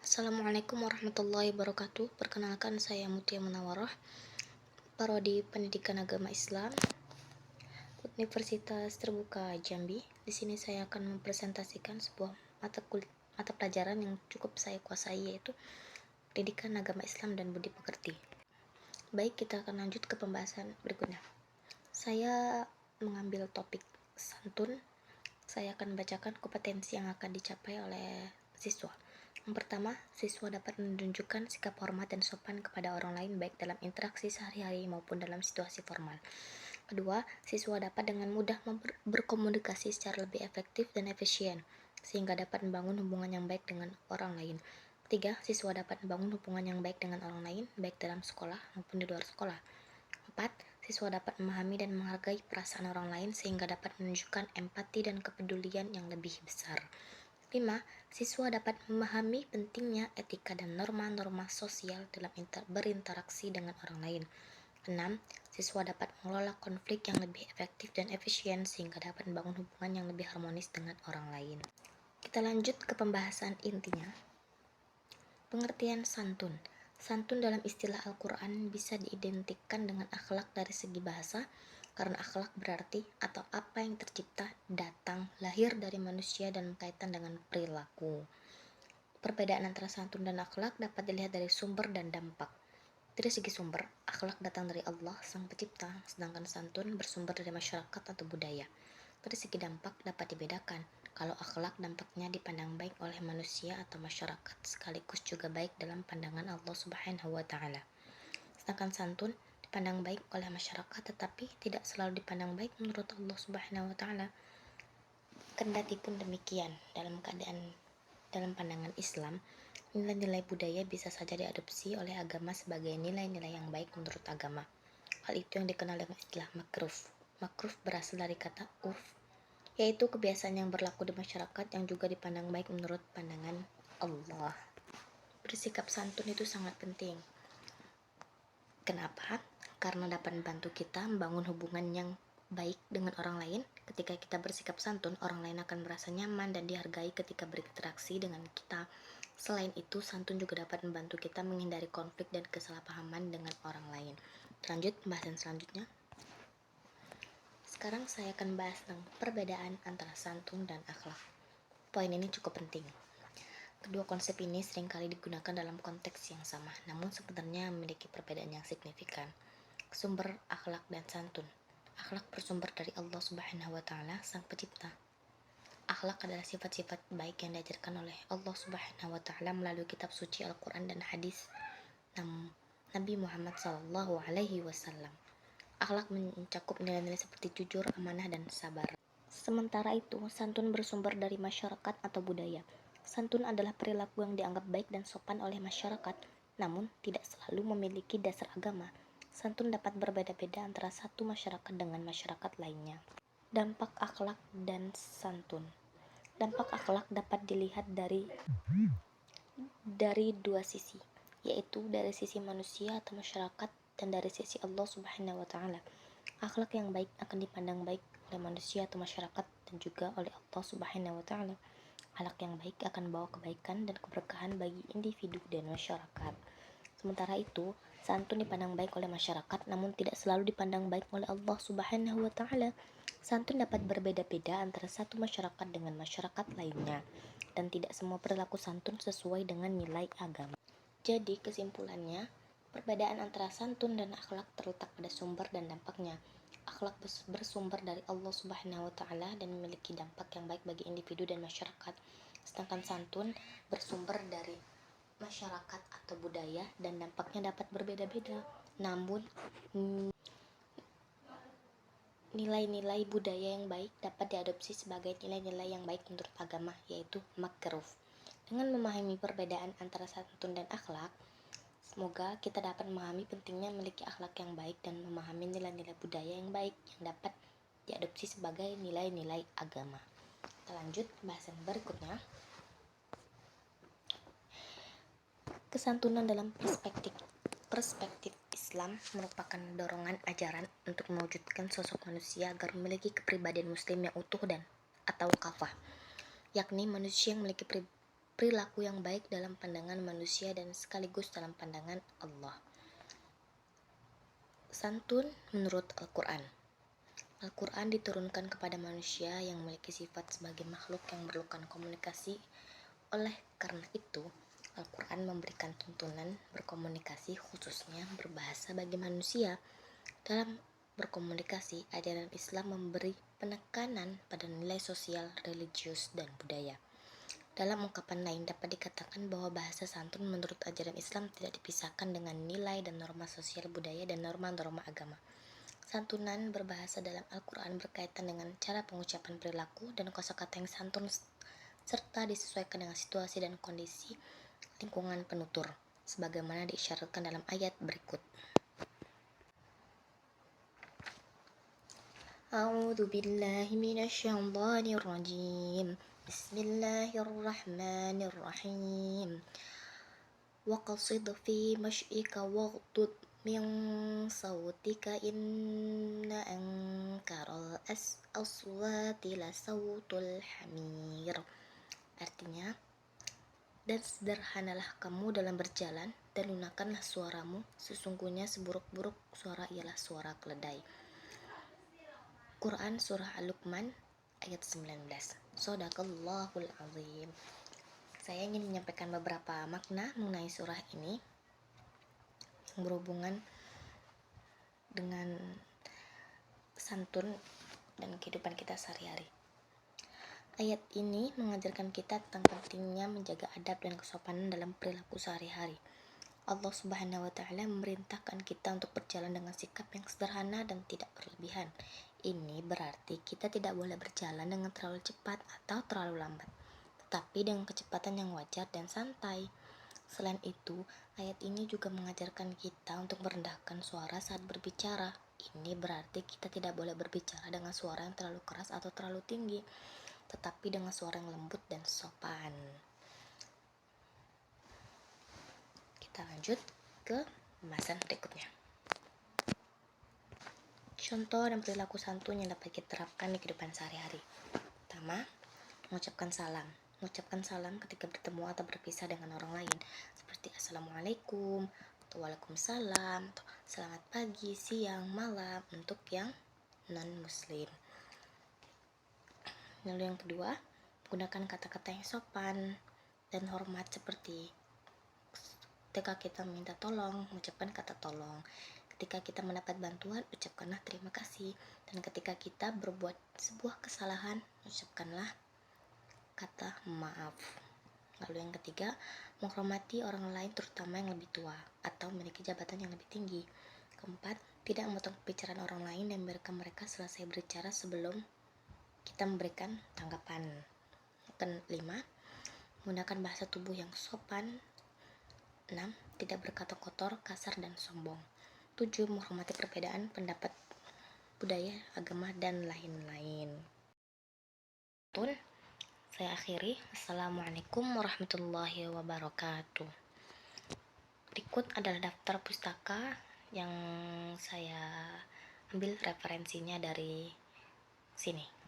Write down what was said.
Assalamualaikum warahmatullahi wabarakatuh. Perkenalkan, saya Mutia Munawarah, Prodi Pendidikan Agama Islam, Universitas Terbuka Jambi. Di sini saya akan mempresentasikan sebuah mata pelajaran yang cukup saya kuasai, yaitu Pendidikan Agama Islam dan Budi Pekerti. Baik, kita akan lanjut ke pembahasan berikutnya. Saya mengambil topik santun. Saya akan bacakan kompetensi yang akan dicapai oleh siswa. Yang pertama, siswa dapat menunjukkan sikap hormat dan sopan kepada orang lain baik dalam interaksi sehari-hari maupun dalam situasi formal. Kedua, siswa dapat dengan mudah berkomunikasi secara lebih efektif dan efisien, sehingga dapat membangun hubungan yang baik dengan orang lain. Ketiga, siswa dapat membangun hubungan yang baik dengan orang lain, baik dalam sekolah maupun di luar sekolah. 4. Siswa dapat memahami dan menghargai perasaan orang lain sehingga dapat menunjukkan empati dan kepedulian yang lebih besar. 5. Siswa dapat memahami pentingnya etika dan norma-norma sosial dalam berinteraksi dengan orang lain. 6. Siswa dapat mengelola konflik yang lebih efektif dan efisien sehingga dapat membangun hubungan yang lebih harmonis dengan orang lain. Kita lanjut ke pembahasan intinya. Pengertian santun. Santun dalam istilah Al-Quran bisa diidentikan dengan akhlak dari segi bahasa, karena akhlak berarti atau apa yang tercipta, datang, lahir dari manusia dan berkaitan dengan perilaku. Perbedaan antara santun dan akhlak dapat dilihat dari sumber dan dampak. Dari segi sumber, akhlak datang dari Allah, Sang Pencipta, sedangkan santun bersumber dari masyarakat atau budaya. Dari segi dampak dapat dibedakan, kalau akhlak dampaknya dipandang baik oleh manusia atau masyarakat, sekaligus juga baik dalam pandangan Allah Subhanahu wa Ta'ala. Sedangkan santun dipandang baik oleh masyarakat, tetapi tidak selalu dipandang baik menurut Allah Subhanahu wa Ta'ala. Kendati pun demikian, dalam pandangan Islam, nilai-nilai budaya bisa saja diadopsi oleh agama sebagai nilai-nilai yang baik menurut agama. Hal itu yang dikenal dengan istilah makruf. Makruf berasal dari kata urf, yaitu kebiasaan yang berlaku di masyarakat yang juga dipandang baik menurut pandangan Allah. Bersikap santun itu sangat penting. Kenapa? Karena dapat membantu kita membangun hubungan yang baik dengan orang lain. Ketika kita bersikap santun, orang lain akan merasa nyaman dan dihargai ketika berinteraksi dengan kita. Selain itu, santun juga dapat membantu kita menghindari konflik dan kesalahpahaman dengan orang lain. Lanjut pembahasan selanjutnya. Sekarang saya akan bahas tentang perbedaan antara santun dan akhlak. Poin ini cukup penting. Kedua konsep ini seringkali digunakan dalam konteks yang sama, namun sebenarnya memiliki perbedaan yang signifikan. Sumber akhlak dan santun. Akhlak bersumber dari Allah Subhanahu wa Ta'ala, Sang Pencipta. Akhlak adalah sifat-sifat baik yang diajarkan oleh Allah Subhanahu wa Ta'ala melalui kitab suci Al-Quran dan hadis Nabi Muhammad Sallallahu Alaihi Wasallam. Akhlak mencakup nilai-nilai seperti jujur, amanah, dan sabar. Sementara itu, santun bersumber dari masyarakat atau budaya. Santun adalah perilaku yang dianggap baik dan sopan oleh masyarakat, namun tidak selalu memiliki dasar agama. Santun dapat berbeda-beda antara satu masyarakat dengan masyarakat lainnya. Dampak akhlak dan santun. Dampak akhlak dapat dilihat dari dua sisi, yaitu dari sisi manusia atau masyarakat dan dari sisi Allah Subhanahu wa Ta'ala. Akhlak yang baik akan dipandang baik oleh manusia atau masyarakat dan juga oleh Allah Subhanahu wa Ta'ala. Akhlak yang baik akan membawa kebaikan dan keberkahan bagi individu dan masyarakat. Sementara itu, santun dipandang baik oleh masyarakat namun tidak selalu dipandang baik oleh Allah Subhanahu wa Ta'ala. Santun dapat berbeda-beda antara satu masyarakat dengan masyarakat lainnya, dan tidak semua perilaku santun sesuai dengan nilai agama. Jadi kesimpulannya, perbedaan antara santun dan akhlak terletak pada sumber dan dampaknya. Akhlak bersumber dari Allah Subhanahu wa Ta'ala dan memiliki dampak yang baik bagi individu dan masyarakat. Sedangkan santun bersumber dari masyarakat atau budaya dan dampaknya dapat berbeda-beda. Namun nilai-nilai budaya yang baik dapat diadopsi sebagai nilai-nilai yang baik menurut agama, yaitu makruf. Dengan memahami perbedaan antara santun dan akhlak, semoga kita dapat memahami pentingnya memiliki akhlak yang baik dan memahami nilai-nilai budaya yang baik yang dapat diadopsi sebagai nilai-nilai agama. Kita lanjut pembahasan berikutnya. Kesantunan dalam perspektif Islam merupakan dorongan ajaran untuk mewujudkan sosok manusia agar memiliki kepribadian muslim yang utuh dan atau kafah, yakni manusia yang memiliki perilaku yang baik dalam pandangan manusia dan sekaligus dalam pandangan Allah. Santun menurut Al-Quran. Al-Quran diturunkan kepada manusia yang memiliki sifat sebagai makhluk yang memerlukan komunikasi. Oleh karena itu, Al-Quran memberikan tuntunan berkomunikasi, khususnya berbahasa bagi manusia. Dalam berkomunikasi, ajaran Islam memberi penekanan pada nilai sosial, religius, dan budaya. Dalam ungkapan lain, dapat dikatakan bahwa bahasa santun menurut ajaran Islam tidak dipisahkan dengan nilai dan norma sosial budaya dan norma-norma agama. Santunan berbahasa dalam Al-Quran berkaitan dengan cara pengucapan perilaku dan kosakata yang santun serta disesuaikan dengan situasi dan kondisi lingkungan penutur, sebagaimana diisyaratkan dalam ayat berikut. A'udzu billahi minasyaitonir rajim. Bismillahirrahmanirrahim. Waqsid fi masyika waghdud min sautika inna ankaral aswati la sautul hamir. Artinya, dan sederhanalah kamu dalam berjalan dan lunakkanlah suaramu, sesungguhnya seburuk-buruk suara ialah suara keledai. Quran Surah Al-Luqman ayat 19. Shadaqallahul azim. Saya ingin menyampaikan beberapa makna mengenai surah ini yang berhubungan dengan santun dan kehidupan kita sehari-hari. Ayat ini mengajarkan kita tentang pentingnya menjaga adab dan kesopanan dalam perilaku sehari-hari. Allah Subhanahu wa Ta'ala memerintahkan kita untuk berjalan dengan sikap yang sederhana dan tidak berlebihan. Ini berarti kita tidak boleh berjalan dengan terlalu cepat atau terlalu lambat, tetapi dengan kecepatan yang wajar dan santai. Selain itu, ayat ini juga mengajarkan kita untuk merendahkan suara saat berbicara. Ini berarti kita tidak boleh berbicara dengan suara yang terlalu keras atau terlalu tinggi, tetapi dengan suara yang lembut dan sopan. Kita lanjut ke pembahasan berikutnya. Contoh dan perilaku santun yang dapat kita terapkan di kehidupan sehari-hari. Pertama, mengucapkan salam. Mengucapkan salam ketika bertemu atau berpisah dengan orang lain, seperti Assalamualaikum, atau Waalaikumsalam, atau selamat pagi, siang, malam untuk yang non-muslim. Lalu yang kedua, gunakan kata-kata yang sopan dan hormat seperti ketika kita minta tolong, mengucapkan kata tolong. Ketika kita mendapat bantuan, ucapkanlah terima kasih. Dan ketika kita berbuat sebuah kesalahan, ucapkanlah kata maaf. Lalu yang ketiga, menghormati orang lain terutama yang lebih tua atau memiliki jabatan yang lebih tinggi. Keempat, tidak memotong pembicaraan orang lain dan biarkan mereka selesai berbicara sebelum kita memberikan tanggapan. Kelima, menggunakan bahasa tubuh yang sopan. 6. Tidak berkata kotor, kasar, dan sombong. 7. Menghormati perbedaan pendapat, budaya, agama, dan lain-lain. Saya akhiri. Assalamualaikum warahmatullahi wabarakatuh. Berikut adalah daftar pustaka yang saya ambil referensinya dari sini.